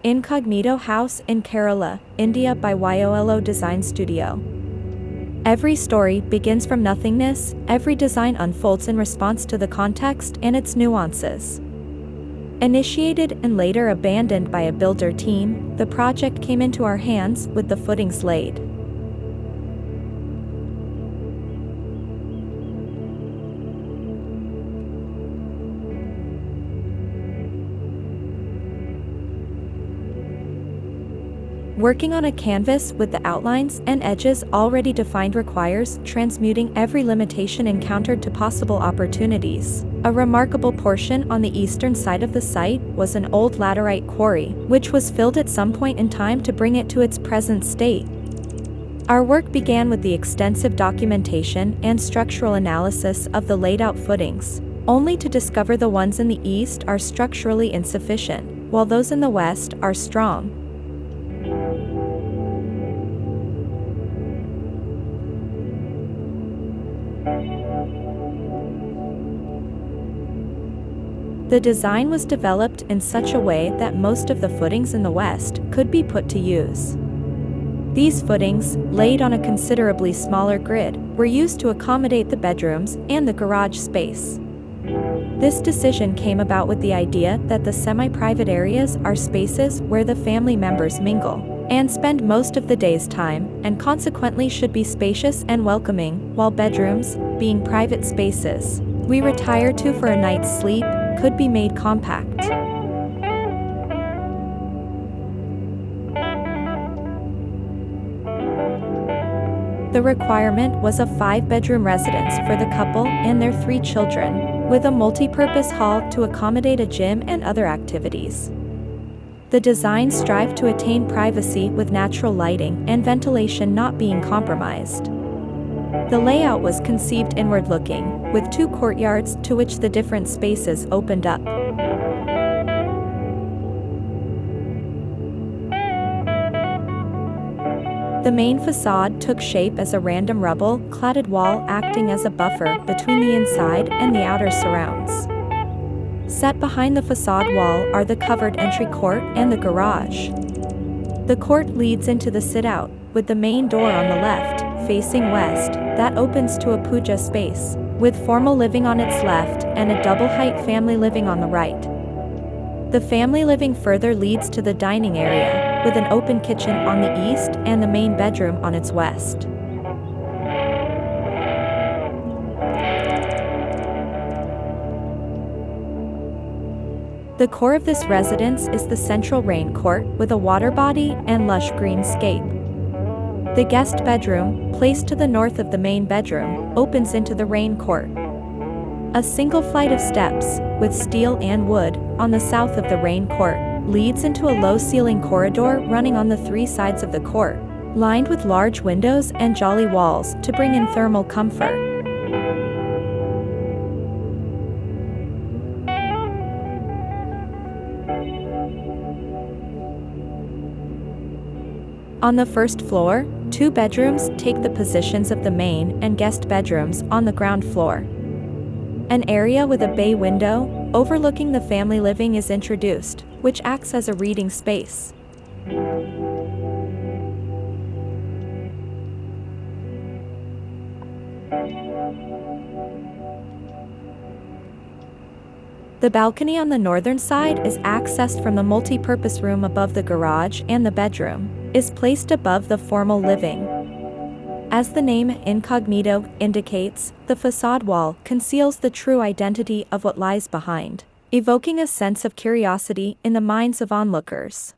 Incognito House in Kerala, India by YOLO Design Studio. Every story begins from nothingness, every design unfolds in response to the context and its nuances. Initiated and later abandoned by a builder team, the project came into our hands with the footings laid. Working on a canvas with the outlines and edges already defined requires transmuting every limitation encountered to possible opportunities. A remarkable portion on the eastern side of the site was an old laterite quarry, which was filled at some point in time to bring it to its present state. Our work began with the extensive documentation and structural analysis of the laid-out footings, only to discover the ones in the east are structurally insufficient, while those in the west are strong. The design was developed in such a way that most of the footings in the west could be put to use. These footings, laid on a considerably smaller grid, were used to accommodate the bedrooms and the garage space. This decision came about with the idea that the semi-private areas are spaces where the family members mingle and spend most of the day's time, and consequently should be spacious and welcoming, while bedrooms, being private spaces we retire to for a night's sleep, could be made compact. The requirement was a 5-bedroom residence for the couple and their 3 children, with a multi-purpose hall to accommodate a gym and other activities. The design strived to attain privacy with natural lighting and ventilation not being compromised. The layout was conceived inward-looking, with 2 courtyards to which the different spaces opened up. The main facade took shape as a random rubble-cladded wall acting as a buffer between the inside and the outer surrounds. Set behind the facade wall are the covered entry court and the garage. The court leads into the sit-out, with the main door on the left, facing west, that opens to a puja space, with formal living on its left and a double-height family living on the right. The family living further leads to the dining area, with an open kitchen on the east and the main bedroom on its west. The core of this residence is the central rain court with a water body and lush greenscape. The guest bedroom, placed to the north of the main bedroom, opens into the rain court. A single flight of steps, with steel and wood, on the south of the rain court, leads into a low-ceiling corridor running on the 3 sides of the court, lined with large windows and jolly walls to bring in thermal comfort. On the first floor, 2 bedrooms take the positions of the main and guest bedrooms on the ground floor. An area with a bay window, overlooking the family living is introduced, which acts as a reading space. The balcony on the northern side is accessed from the multi-purpose room above the garage, and the bedroom is placed above the formal living. As the name Incognito indicates, the facade wall conceals the true identity of what lies behind, evoking a sense of curiosity in the minds of onlookers.